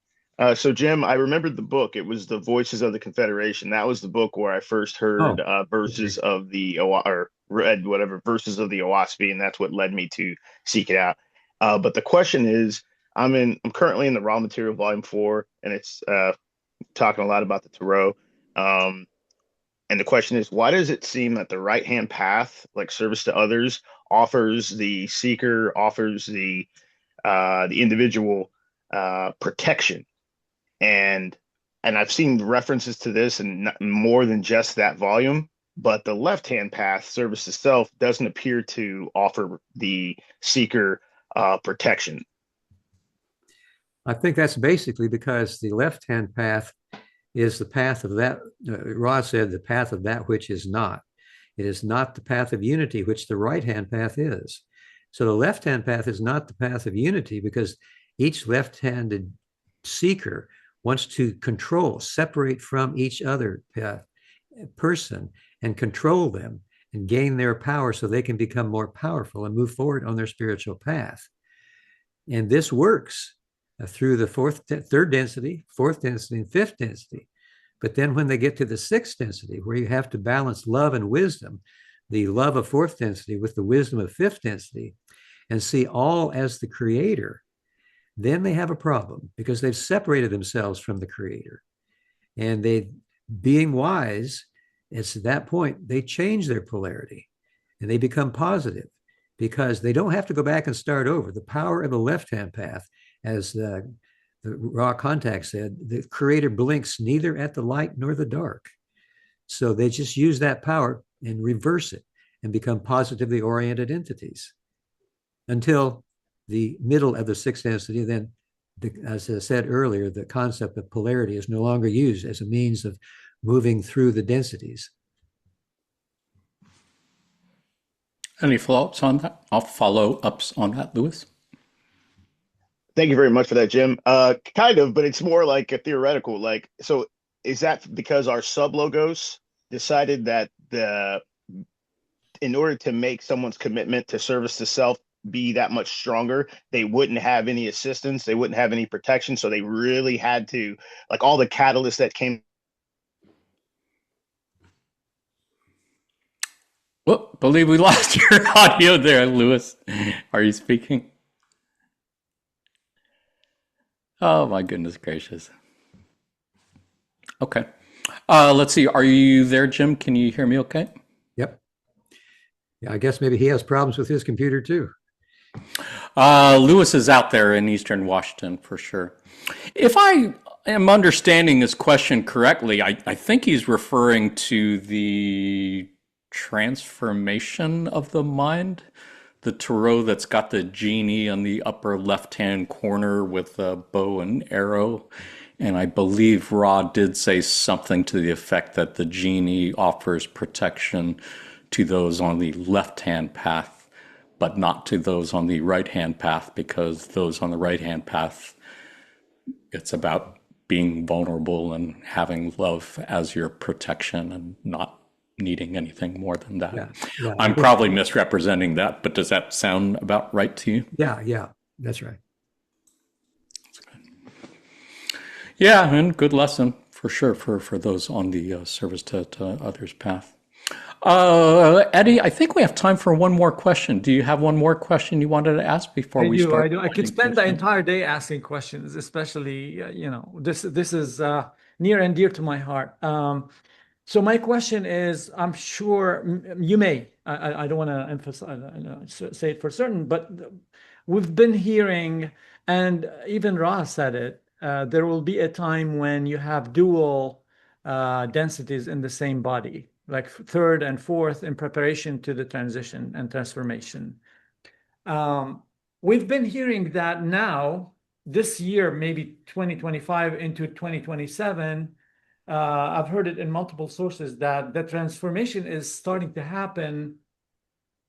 So Jim, I remembered the book. It was The Voices of the Confederation. That was the book where I first heard Oh, verses okay. of the or read whatever verses of the Oahspe, and that's what led me to seek it out. But the question is, I'm currently in the raw material volume 4, and it's talking a lot about the Tarot. Um, and the question is, why does it seem that the right hand path, like service to others, offers the seeker, offers the individual protection, and I've seen references to this and more than just that volume, but the left hand path, service to self, doesn't appear to offer the seeker protection. I think that's basically because the left-hand path is the path of that, Ra said, the path of that which is not. It is not the path of unity, which the right-hand path is. So the left-hand path is not the path of unity because each left-handed seeker wants to control, separate from each other person and control them and gain their power so they can become more powerful and move forward on their spiritual path. And this works through the third density, fourth density, and fifth density. But then when they get to the sixth density, where you have to balance love and wisdom, the love of fourth density with the wisdom of fifth density, and see all as the creator, then they have a problem because they've separated themselves from the creator. And they, being wise, it's at that point they change their polarity and they become positive because they don't have to go back and start over. The power of the left-hand path, as the raw contact said, the creator blinks neither at the light nor the dark. So they just use that power and reverse it and become positively oriented entities until the middle of the sixth density. Then, as I said earlier, the concept of polarity is no longer used as a means of moving through the densities. Any follow-ups on that? I'll follow ups on that, Lewis. Thank you very much for that, Jim. Kind of, but it's more like a theoretical. Like, so is that because our sub logos decided that in order to make someone's commitment to service to self be that much stronger, they wouldn't have any assistance, they wouldn't have any protection, so they really had to, like, all the catalysts that came. Whoop, believe we lost your audio there, Lewis. Are you speaking? Oh my goodness gracious. Okay. Let's see. Are you there, Jim? Can you hear me okay? Yep. Yeah, I guess maybe he has problems with his computer too. Lewis is out there in Eastern Washington for sure. If I am understanding this question correctly, I think he's referring to the transformation of the mind, the tarot that's got the genie on the upper left-hand corner with a bow and arrow. And I believe Ra did say something to the effect that the genie offers protection to those on the left-hand path, but not to those on the right-hand path, because those on the right-hand path, it's about being vulnerable and having love as your protection and not needing anything more than that. Yeah. I'm probably misrepresenting that, but does that sound about right to you? Yeah, that's right. Yeah, and good lesson for sure for those on the service to others path. Eddie, I think we have time for one more question. Do you have one more question you wanted to ask before we start? I do. I could spend the entire day asking questions, especially, this is near and dear to my heart. So my question is, I'm sure you may, I don't want to emphasize, say it for certain, but we've been hearing, and even Ra said it, there will be a time when you have dual densities in the same body, like third and fourth in preparation to the transition and transformation. We've been hearing that now, this year, maybe 2025 into 2027, I've heard it in multiple sources that the transformation is starting to happen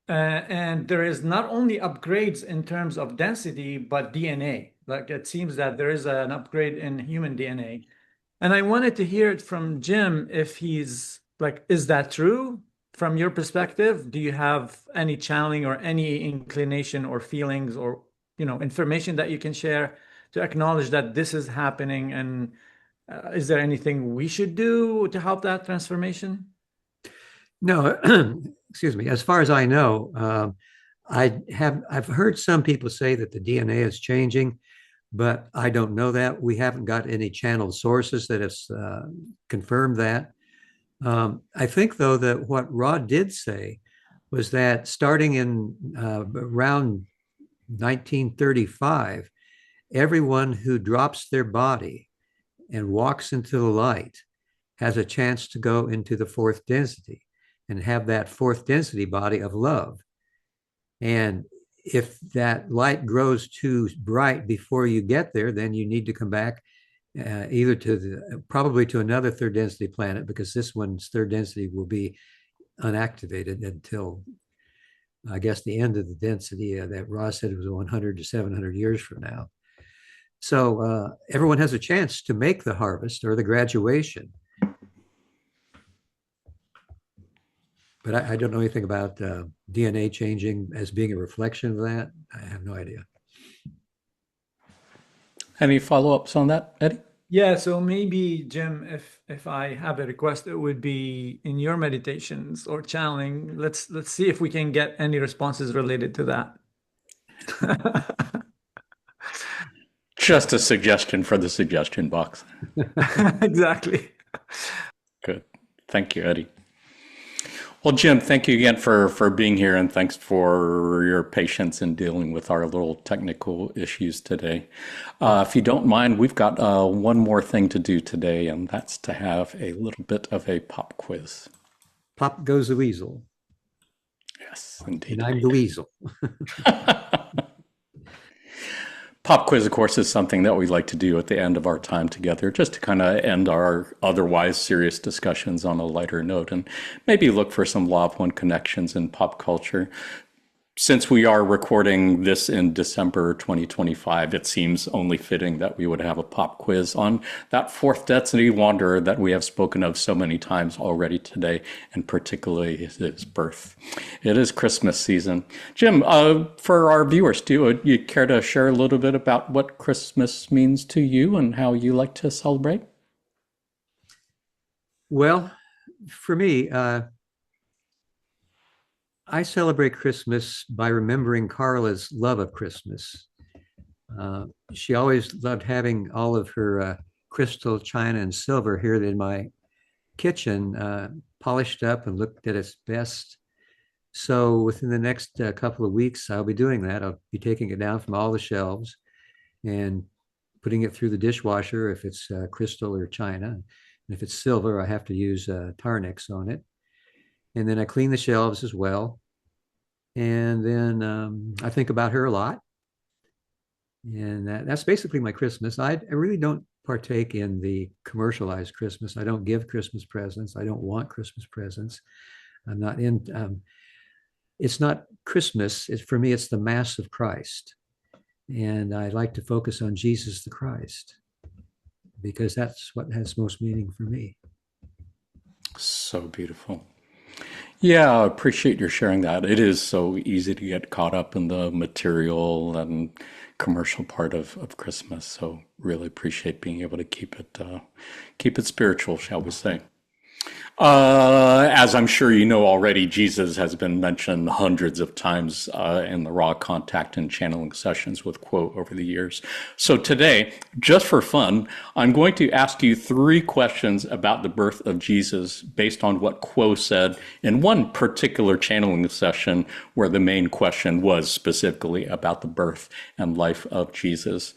And there is not only upgrades in terms of density, but DNA. Like it seems that there is an upgrade in human DNA. And I wanted to hear it from Jim if he's like, is that true from your perspective? Do you have any channeling or any inclination or feelings or, information that you can share to acknowledge that this is happening? And is there anything we should do to help that transformation? No, excuse me. As far as I know, I've heard some people say that the DNA is changing, but I don't know that. We haven't got any channeled sources that have confirmed that. I think, though, that what Rod did say was that starting in around 1935, everyone who drops their body and walks into the light has a chance to go into the fourth density and have that fourth density body of love. And if that light grows too bright before you get there, then you need to come back either probably to another third density planet, because this one's third density will be unactivated until, I guess, the end of the density that Ross said was 100 to 700 years from now. So everyone has a chance to make the harvest or the graduation. But I don't know anything about DNA changing as being a reflection of that. I have no idea. Any follow-ups on that, Eddie? Yeah, so maybe Jim, if I have a request, it would be in your meditations or channeling. Let's see if we can get any responses related to that. Just a suggestion for the suggestion box. Exactly. Good. Thank you, Eddie. Well, Jim, thank you again for being here, and thanks for your patience in dealing with our little technical issues today. If you don't mind, we've got one more thing to do today, and that's to have a little bit of a pop quiz. Pop goes the weasel. Yes, indeed. And I'm the weasel. Pop quiz, of course, is something that we like to do at the end of our time together, just to kind of end our otherwise serious discussions on a lighter note and maybe look for some law of one connections in pop culture. Since we are recording this in December 2025, it seems only fitting that we would have a pop quiz on that fourth density wanderer that we have spoken of so many times already today, and particularly his birth. It is Christmas season. Jim, for our viewers, do you care to share a little bit about what Christmas means to you and how you like to celebrate? Well, for me, I celebrate Christmas by remembering Carla's love of Christmas. She always loved having all of her crystal, china, and silver here in my kitchen, polished up and looked at its best. So within the next couple of weeks, I'll be doing that. I'll be taking it down from all the shelves and putting it through the dishwasher if it's crystal or china. And if it's silver, I have to use Tarnix on it. And then I clean the shelves as well. And then I think about her a lot. And that's basically my Christmas. I really don't partake in the commercialized Christmas. I don't give Christmas presents. I don't want Christmas presents. I'm not in, it's not Christmas. For me, it's the Mass of Christ. And I like to focus on Jesus the Christ because that's what has most meaning for me. So beautiful. Yeah, I appreciate your sharing that. It is so easy to get caught up in the material and commercial part of Christmas. So really appreciate being able to keep it spiritual, shall we say. As I'm sure you know already, Jesus has been mentioned hundreds of times in the raw contact and channeling sessions with Quo over the years. So today, just for fun, I'm going to ask you 3 questions about the birth of Jesus based on what Quo said in one particular channeling session where the main question was specifically about the birth and life of Jesus.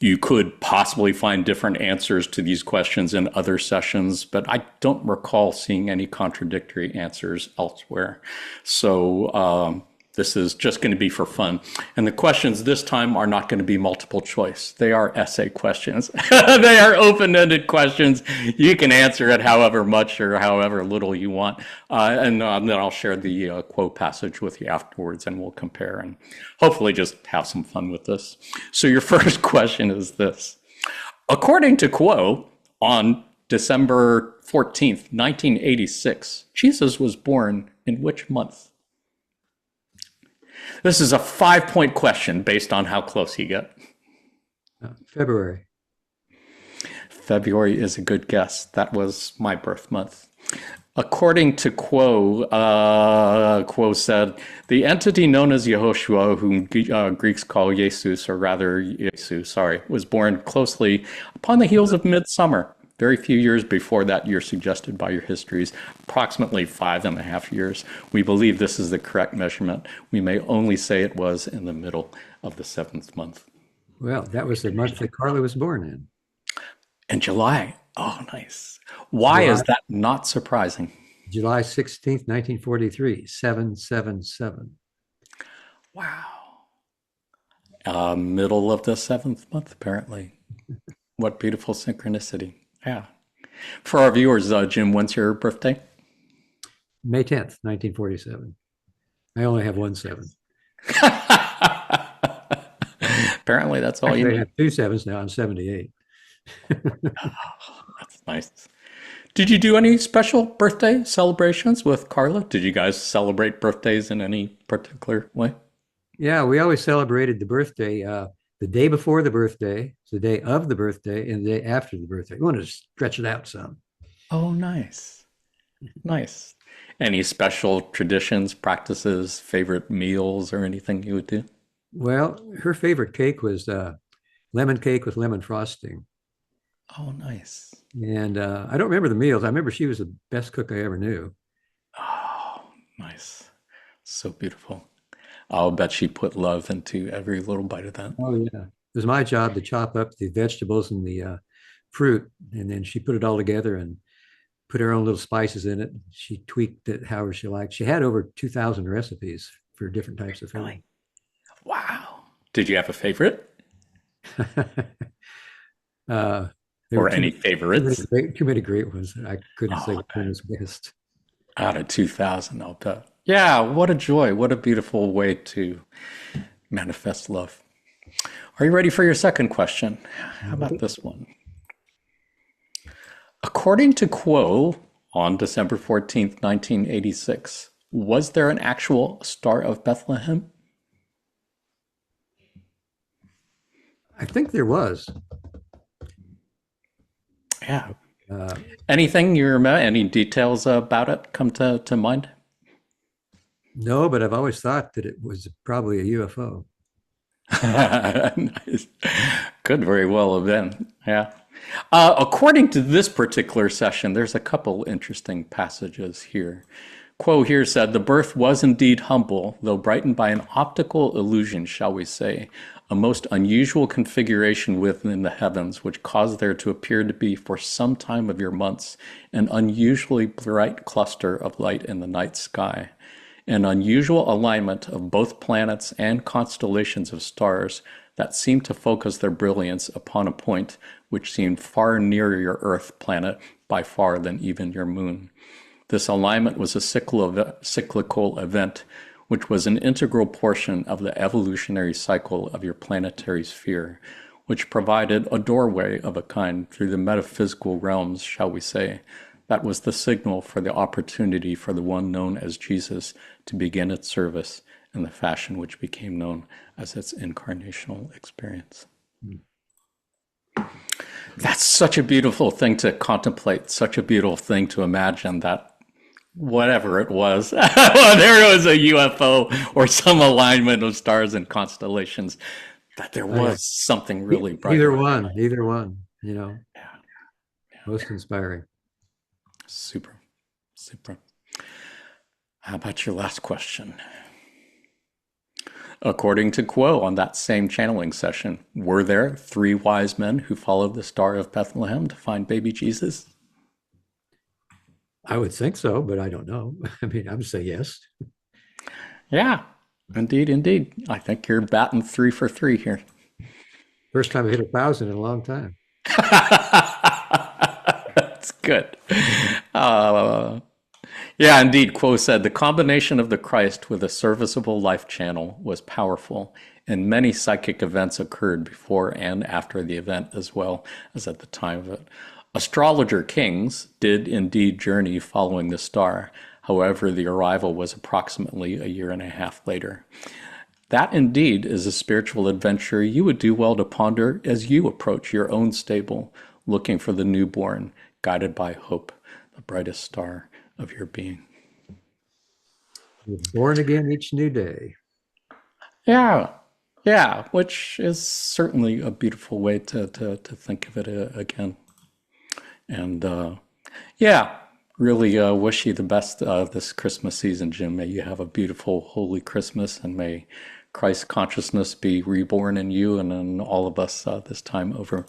You could possibly find different answers to these questions in other sessions, but I don't recall seeing any contradictory answers elsewhere. So This is just going to be for fun. And the questions this time are not going to be multiple choice. They are essay questions. They are open-ended questions. You can answer it however much or however little you want. And then I'll share the quote passage with you afterwards, and we'll compare and hopefully just have some fun with this. So your first question is this. According to Quo, on December 14th, 1986, Jesus was born in which month? This is a 5-point question based on how close you get. February. February is a good guess. That was my birth month. According to Quo, Quo said, the entity known as Yehoshua, whom Greeks call Jesus, or rather Jesus, was born closely upon the heels of midsummer. Very few years before that year suggested by your histories, approximately 5.5 years. We believe this is the correct measurement. We may only say it was in the middle of the 7th month. Well, that was the month that Carla was born in. In July. Oh, nice. Why is that not surprising? July 16th, 1943, 777. Wow. Middle of the 7th month, apparently. What beautiful synchronicity. Yeah. For our viewers, Jim, when's your birthday? May 10th, 1947. I only have 1 7. Apparently, that's all Actually, you I need. have 2 7s now. I'm 78. That's nice. Did you do any special birthday celebrations with Carla? Did you guys celebrate birthdays in any particular way? Yeah, we always celebrated the birthday the day before the birthday, the day of the birthday, and the day after the birthday. We want to stretch it out some. Oh, nice. Nice. Any special traditions, practices, favorite meals, or anything you would do? Well, her favorite cake was lemon cake with lemon frosting. Oh, nice. And I don't remember the meals. I remember she was the best cook I ever knew. Oh, nice. So beautiful. I'll bet she put love into every little bite of that. Oh, yeah. It was my job to chop up the vegetables and the fruit, and then she put it all together and put her own little spices in it. She tweaked it however she liked. She had over 2,000 recipes for different types of food. Really? Wow. Did you have a favorite? Or any favorites? Too many great ones. I couldn't say which one was best. Out of 2,000, I'll bet. Yeah, what a joy. What a beautiful way to manifest love. Are you ready for your second question? How about this one? According to Quo, on December 14th, 1986, was there an actual Star of Bethlehem? I think there was. Yeah. Anything you remember? Any details about it come to mind? No, but I've always thought that it was probably a UFO. Nice. Could very well have been. Yeah. According to this particular session, there's a couple interesting passages here. Quo here said, the birth was indeed humble, though brightened by an optical illusion, shall we say, a most unusual configuration within the heavens, which caused there to appear to be for some time of your months an unusually bright cluster of light in the night sky, an unusual alignment of both planets and constellations of stars that seemed to focus their brilliance upon a point which seemed far nearer your Earth planet by far than even your moon. This alignment was a cyclical event, which was an integral portion of the evolutionary cycle of your planetary sphere, which provided a doorway of a kind through the metaphysical realms, shall we say. That was the signal for the opportunity for the one known as Jesus to begin its service in the fashion which became known as its incarnational experience. That's such a beautiful thing to contemplate, such a beautiful thing to imagine that whatever it was, whether it was a UFO or some alignment of stars and constellations, that there was something really bright. Either one, you know, most inspiring. Super. How about your last question? According to Quo on that same channeling session, were there 3 wise men who followed the Star of Bethlehem to find baby Jesus? I would think so, but I don't know. I mean, I would say yes. Yeah. Indeed, indeed. I think you're batting 3 for 3 here. First time I hit 1,000 in a long time. That's good. Uh, yeah, indeed. Quo said the combination of the Christ with a serviceable life channel was powerful, and many psychic events occurred before and after the event as well as at the time of it. Astrologer kings did indeed journey following the star. However, the arrival was approximately a year and a half later. That indeed is a spiritual adventure you would do well to ponder as you approach your own stable, looking for the newborn, guided by hope, the brightest star of your being. You're born again each new day. Yeah, yeah, which is certainly a beautiful way to think of it again. And yeah, really wish you the best this Christmas season, Jim. May you have a beautiful, holy Christmas, and may Christ's consciousness be reborn in you and in all of us this time over.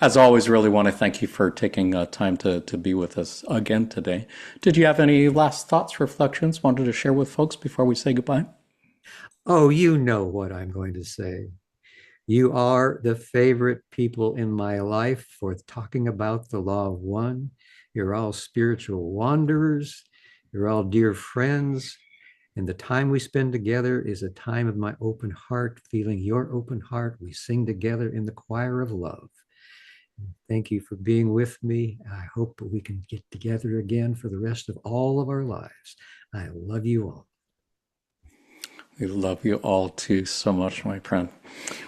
As always, really want to thank you for taking time to be with us again today. Did you have any last thoughts, reflections, wanted to share with folks before we say goodbye? Oh, you know what I'm going to say. You are the favorite people in my life for talking about the law of one. You're all spiritual wanderers. You're all dear friends. And the time we spend together is a time of my open heart, feeling your open heart. We sing together in the choir of love. Thank you for being with me. I hope we can get together again for the rest of all of our lives. I love you all. We love you all too so much, my friend.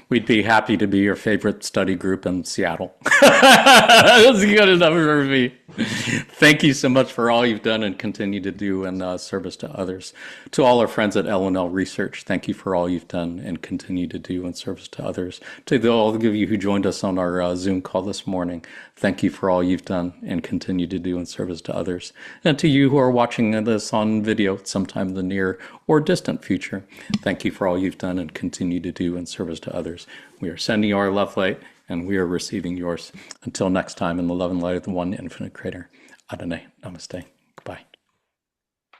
We'd be happy to be your favorite study group in Seattle. That's good enough for me. Thank you so much for all you've done and continue to do in service to others. To all our friends at L&L Research, thank you for all you've done and continue to do in service to others. To all of you who joined us on our Zoom call this morning, thank you for all you've done and continue to do in service to others. And to you who are watching this on video sometime in the near or distant future, thank you for all you've done and continue to do in service to others. We are sending you our love light, and we are receiving yours. Until next time, in the love and light of the one infinite creator. Adonai, namaste.